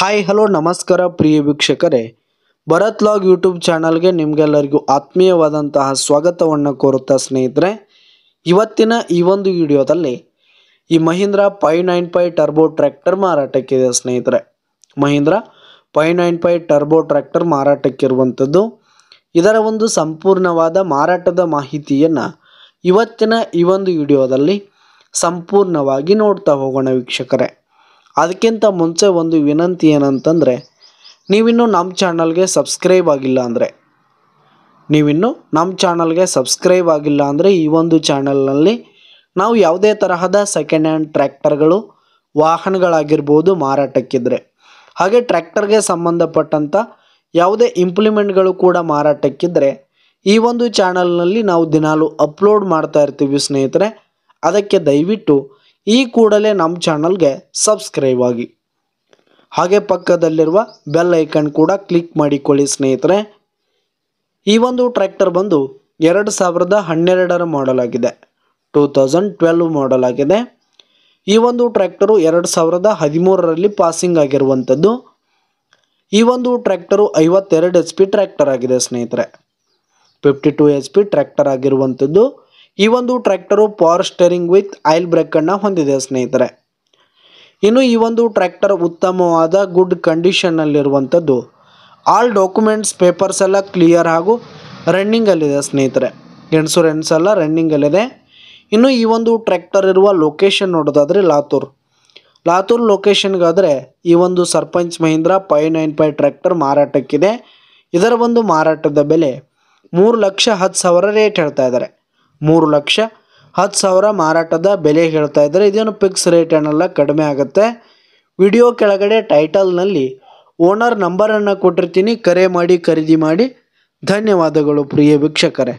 Hi hello ನಮಸ್ಕಾರ ಪ್ರಿಯ ವೀಕ್ಷಕರೇ, Bharat log YouTube ಚಾನಲ್ಗೆ ನಿಮಗೆಲ್ಲರಿಗೂ ಆತ್ಮೀಯವಾದಂತಹ ಸ್ವಾಗತವನ್ನು ಕೋರುತ್ತಾ ಸ್ನೇಹಿತರೆ, ಇವತ್ತಿನ ಈ ಒಂದು ವಿಡಿಯೋದಲ್ಲಿ ಈ ಮಹೀಂದ್ರ 595 ಟರ್ಬೋ ಟ್ರ್ಯಾಕ್ಟರ್ ಮಾರಾಟಕ್ಕಿದೆ ಸ್ನೇಹಿತರೆ. ಮಹೀಂದ್ರ 595 ಟರ್ಬೋ ಟ್ರ್ಯಾಕ್ಟರ್ ಮಾರಾಟಕ್ಕಿರುವಂಥದ್ದು. ಇದರ ಒಂದು ಸಂಪೂರ್ಣವಾದ ಮಾರಾಟದ ಮಾಹಿತಿಯನ್ನು ಇವತ್ತಿನ ಈ ಒಂದು ವಿಡಿಯೋದಲ್ಲಿ ಸಂಪೂರ್ಣವಾಗಿ ನೋಡ್ತಾ ಹೋಗೋಣ ವೀಕ್ಷಕರೇ. ಅದಕ್ಕಿಂತ ಮುಂಚೆ ಒಂದು ವಿನಂತಿ ಏನಂತಂದರೆ, ನೀವಿನ್ನೂ ನಮ್ಮ ಚಾನಲ್ಗೆ ಸಬ್ಸ್ಕ್ರೈಬ್ ಆಗಿಲ್ಲ ಅಂದರೆ ಈ ಒಂದು ಚಾನಲ್ನಲ್ಲಿ ನಾವು ಯಾವುದೇ ತರಹದ ಸೆಕೆಂಡ್ ಹ್ಯಾಂಡ್ ಟ್ರ್ಯಾಕ್ಟರ್ಗಳು, ವಾಹನಗಳಾಗಿರ್ಬೋದು ಮಾರಾಟಕ್ಕಿದ್ರೆ, ಹಾಗೆ ಟ್ರ್ಯಾಕ್ಟರ್ಗೆ ಸಂಬಂಧಪಟ್ಟಂಥ ಯಾವುದೇ ಇಂಪ್ಲಿಮೆಂಟ್ಗಳು ಕೂಡ ಮಾರಾಟಕ್ಕಿದ್ರೆ ಈ ಒಂದು ಚಾನಲ್ನಲ್ಲಿ ನಾವು ದಿನಾಲು ಅಪ್ಲೋಡ್ ಮಾಡ್ತಾ ಇರ್ತೀವಿ ಸ್ನೇಹಿತರೆ. ಅದಕ್ಕೆ ದಯವಿಟ್ಟು ಈ ಕೂಡಲೇ ನಮ್ಮ ಚಾನಲ್ಗೆ ಸಬ್ಸ್ಕ್ರೈಬ್ ಆಗಿ, ಹಾಗೆ ಪಕ್ಕದಲ್ಲಿರುವ ಬೆಲ್ ಐಕನ್ ಕೂಡ ಕ್ಲಿಕ್ ಮಾಡಿಕೊಳ್ಳಿ ಸ್ನೇಹಿತರೆ. ಈ ಒಂದು ಟ್ರ್ಯಾಕ್ಟರ್ ಬಂದು 2012 ಮಾಡೆಲ್ ಆಗಿದೆ, 2012 ಮಾಡೆಲ್ ಆಗಿದೆ. ಈ ಒಂದು ಟ್ರ್ಯಾಕ್ಟರು 2013ರಲ್ಲಿ ಪಾಸಿಂಗ್ ಆಗಿರುವಂಥದ್ದು. ಈ ಒಂದು ಟ್ರ್ಯಾಕ್ಟರು 52 HP ಟ್ರ್ಯಾಕ್ಟರ್ ಆಗಿದೆ ಸ್ನೇಹಿತರೆ, 52 HP ಟ್ರ್ಯಾಕ್ಟರ್ ಆಗಿರುವಂಥದ್ದು. ಈ ಒಂದು tractor power steering with oil ಬ್ರೇಕನ್ನು ಹೊಂದಿದೆ ಸ್ನೇಹಿತರೆ. ಇನ್ನು ಈ ಒಂದು ಟ್ರ್ಯಾಕ್ಟರ್ ಉತ್ತಮವಾದ ಗುಡ್ ಕಂಡೀಷನ್ನಲ್ಲಿರುವಂಥದ್ದು. ಆಲ್ ಡಾಕ್ಯುಮೆಂಟ್ಸ್ ಪೇಪರ್ಸ್ ಎಲ್ಲ ಕ್ಲಿಯರ್ ಹಾಗೂ ರನ್ನಿಂಗಲ್ಲಿದೆ ಸ್ನೇಹಿತರೆ. ಇನ್ಶೂರೆನ್ಸ್ ಎಲ್ಲ ರನ್ನಿಂಗಲ್ಲಿದೆ. ಇನ್ನು ಈ ಒಂದು ಟ್ರ್ಯಾಕ್ಟರ್ ಇರುವ ಲೊಕೇಶನ್ ನೋಡೋದಾದರೆ ಲಾತೂರ್ ಲೊಕೇಶನ್ಗಾದರೆ ಈ ಒಂದು ಸರ್ಪಂಚ್ ಮಹೀಂದ್ರ 595 ಟ್ರ್ಯಾಕ್ಟರ್ ಮಾರಾಟಕ್ಕಿದೆ. ಇದರ ಒಂದು ಮಾರಾಟದ ಬೆಲೆ 3,10,000 ರೇಟ್ ಹೇಳ್ತಾ ಇದ್ದಾರೆ. 3,10,000 ಮಾರಾಟದ ಬೆಲೆ ಹೇಳ್ತಾ ಇದ್ದಾರೆ. ಇದೇನು ಫಿಕ್ಸ್ ರೇಟ್ ಏನಲ್ಲ, ಕಡಿಮೆ ಆಗುತ್ತೆ. ವಿಡಿಯೋ ಕೆಳಗಡೆ ಟೈಟಲ್ನಲ್ಲಿ ಓನರ್ ನಂಬರನ್ನು ಕೊಟ್ಟಿರ್ತೀನಿ, ಕರೆ ಮಾಡಿ ಖರೀದಿ ಮಾಡಿ. ಧನ್ಯವಾದಗಳು ಪ್ರಿಯ ವೀಕ್ಷಕರೇ.